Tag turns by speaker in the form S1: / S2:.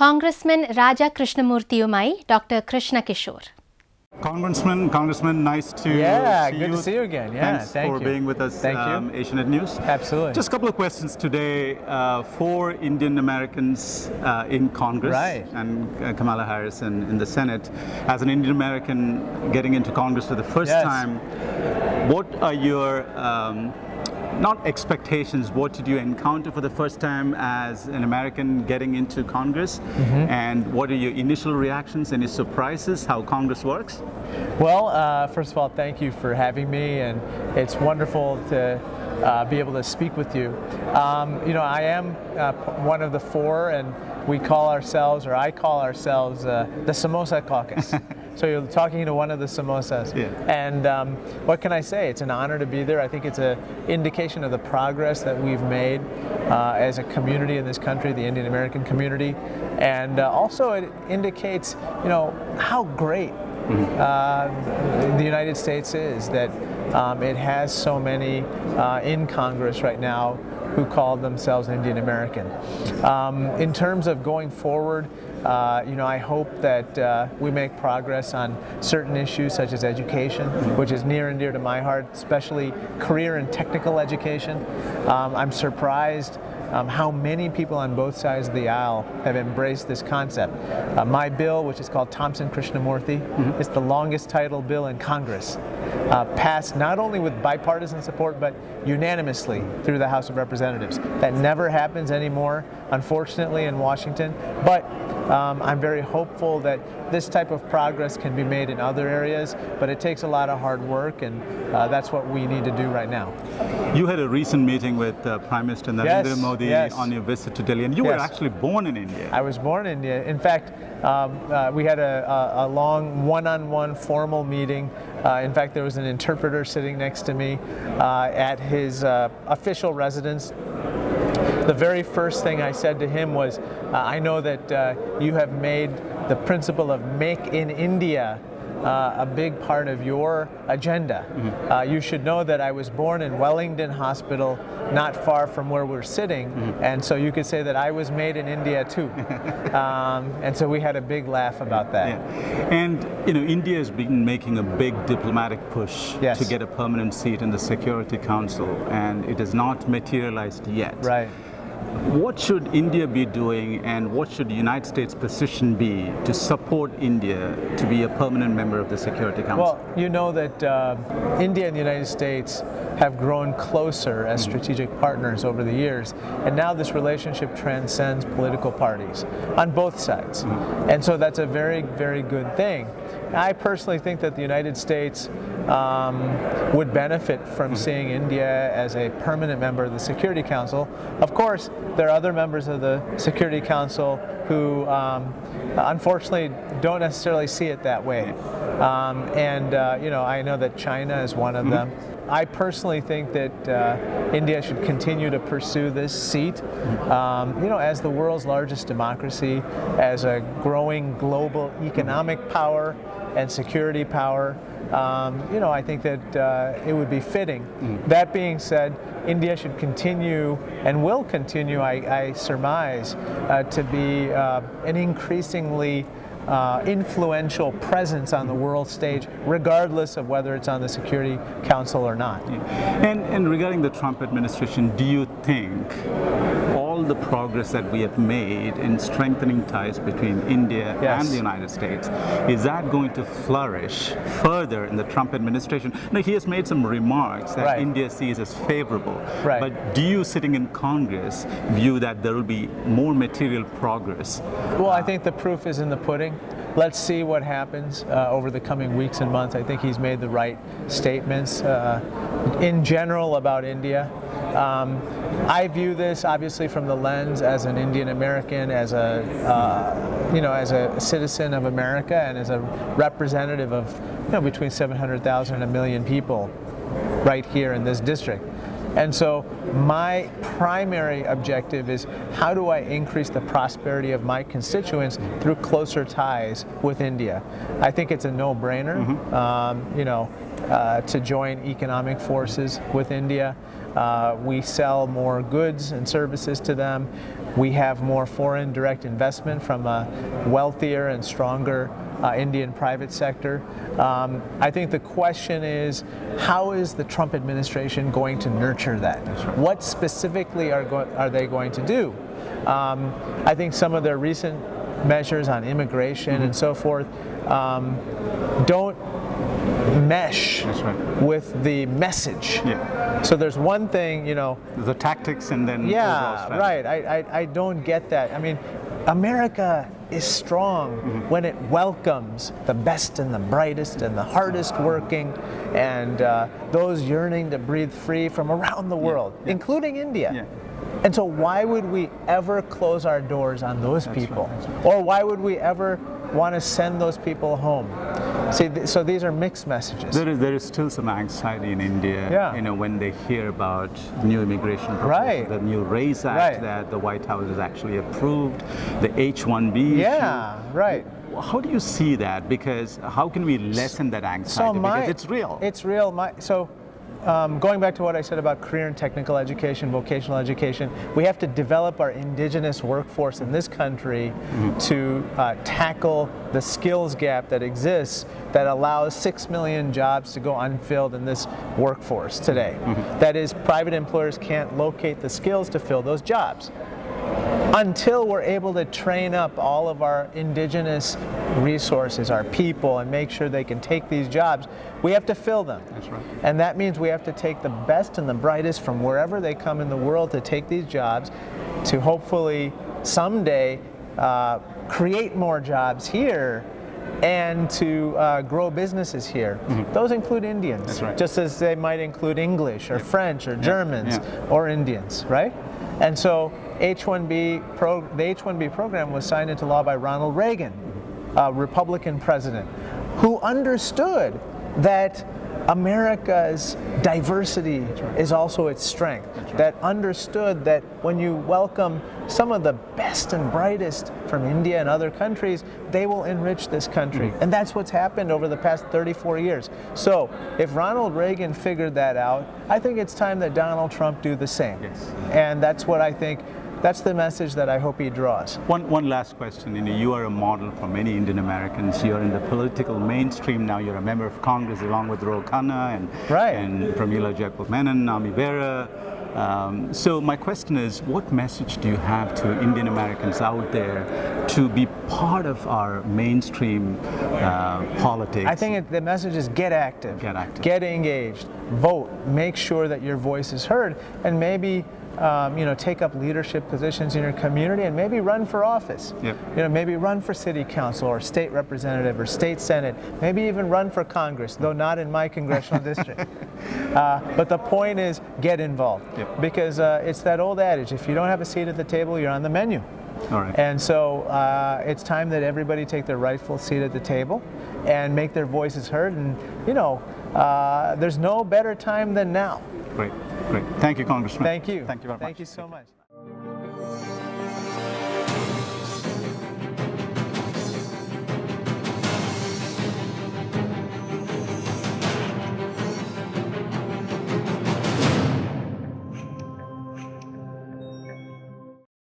S1: Congressman Raja Krishnamoorthiyumai, Dr. Krishna Kishore.
S2: Congressman, nice to see you.
S3: Good to see you again. Yeah,
S2: Thanks
S3: thank
S2: for
S3: you.
S2: being with us,
S3: Thank you.
S2: Asinet News.
S3: Absolutely.
S2: Just a couple of questions today for Indian Americans in Congress and Kamala Harris in the Senate. As an Indian American getting into Congress for the first time, what are your not expectations, what did you encounter for the first time as an American getting into Congress? And what are your initial reactions, any surprises, how Congress works?
S3: Well, first of all, thank you for having me, and it's wonderful to be able to speak with you. I am one of the four, and we call ourselves, or I call ourselves, the Samosa Caucus. So you're talking to one of the samosas.
S2: Yeah.
S3: And what can I say? It's an honor to be there. I think it's an indication of the progress that we've made as a community in this country, the Indian American community. And also it indicates, how great the United States is, that it has so many in Congress right now who call themselves Indian American. In terms of going forward, I hope that we make progress on certain issues such as education, which is near and dear to my heart, especially career and technical education. I'm surprised how many people on both sides of the aisle have embraced this concept. My bill, which is called Thompson-Krishnamoorthi, is the longest title bill in Congress, passed not only with bipartisan support, but unanimously through the House of Representatives. That never happens anymore, unfortunately, in Washington. But I'm very hopeful that this type of progress can be made in other areas, but it takes a lot of hard work, and that's what we need to do right now.
S2: You had a recent meeting with Prime Minister Narendra Modi on your visit to Delhi, and you were actually born in India.
S3: I was born in India. In fact, we had a long one-on-one formal meeting. In fact, there was an interpreter sitting next to me at his official residence. The very first thing I said to him was, I know that you have made the principle of Make in India a big part of your agenda. You should know that I was born in Wellington Hospital, not far from where we're sitting, and so you could say that I was made in India too. And so we had a big laugh about that.
S2: Yeah. And India has been making a big diplomatic push to get a permanent seat in the Security Council, and it has not materialized yet.
S3: Right.
S2: What should India be doing, and what should the United States' position be to support India to be a permanent member of the Security Council?
S3: Well, you know that India and the United States have grown closer as strategic partners over the years, and now this relationship transcends political parties on both sides. And so that's a very, very good thing. I personally think that the United States would benefit from seeing India as a permanent member of the Security Council. Of course, there are other members of the Security Council who unfortunately don't necessarily see it that way. I know that China is one of them. I personally think that India should continue to pursue this seat. As the world's largest democracy, as a growing global economic power and security power, I think that it would be fitting. That being said, India should continue and will continue, I surmise, to be an increasingly influential presence on the world stage, regardless of whether it's on the Security Council or not.
S2: And regarding the Trump administration, do you think all the progress that we have made in strengthening ties between India and the United States, is that going to flourish further in the Trump administration? Now, he has made some remarks that India sees as favorable, but do you, sitting in Congress, view that there will be more material progress?
S3: Well, I think the proof is in the pudding. Let's see what happens over the coming weeks and months. I think he's made the right statements in general about India. I view this obviously from the lens as an Indian American, as a as a citizen of America, and as a representative of between 700,000 and 1 million people right here in this district. And so my primary objective is, how do I increase the prosperity of my constituents through closer ties with India? I think it's a no-brainer, to join economic forces with India. We sell more goods and services to them. We have more foreign direct investment from a wealthier and stronger Indian private sector. I think the question is, how is the Trump administration going to nurture that? What specifically are they going to do? I think some of their recent measures on immigration and so forth don't mesh with the message. So there's one thing,
S2: the tactics and then
S3: right. I don't get that. I mean, America is strong when it welcomes the best and the brightest and the hardest working and those yearning to breathe free from around the world, including India. And so why would we ever close our doors on those people? Or why would we ever want to send those people home? See, so these are mixed messages.
S2: There is still some anxiety in India, when they hear about new immigration proposals, the new Race Act that the White House has actually approved, the H-1B issue. How do you see that? Because how can we lessen that anxiety? Because it's real.
S3: It's real. Going back to what I said about career and technical education, vocational education, we have to develop our indigenous workforce in this country to tackle the skills gap that exists that allows 6 million jobs to go unfilled in this workforce today. That is, private employers can't locate the skills to fill those jobs. Until we're able to train up all of our indigenous resources, our people, and make sure they can take these jobs, we have to fill them.
S2: That's right.
S3: And that means we have to take the best and the brightest from wherever they come in the world to take these jobs to hopefully someday create more jobs here and to grow businesses here. Those include Indians, just as they might include English or French or Germans or Indians, right? And so the H-1B program was signed into law by Ronald Reagan, a Republican president, who understood that America's diversity is also its strength, that understood that when you welcome some of the best and brightest from India and other countries, they will enrich this country. And that's what's happened over the past 34 years. So if Ronald Reagan figured that out, I think it's time that Donald Trump do the same. And that's what I think. That's the message that I hope he draws.
S2: One last question. You are a model for many Indian Americans. You're in the political mainstream now. You're a member of Congress along with Ro Khanna and Pramila Jayapal Menon, Nami Bera. So my question is, what message do you have to Indian Americans out there to be part of our mainstream politics?
S3: I think the message is get active, get engaged, vote, make sure that your voice is heard, and maybe take up leadership positions in your community and maybe run for office. Maybe run for city council or state representative or state senate, maybe even run for Congress, though not in my congressional district. But the point is, get involved. Because it's that old adage, if you don't have a seat at the table, you're on the menu. And so it's time that everybody take their rightful seat at the table and make their voices heard. And there's no better time than now.
S2: Great. Thank you, Congressman.
S3: Thank you.
S2: Thank you very much.
S3: Thank you so much.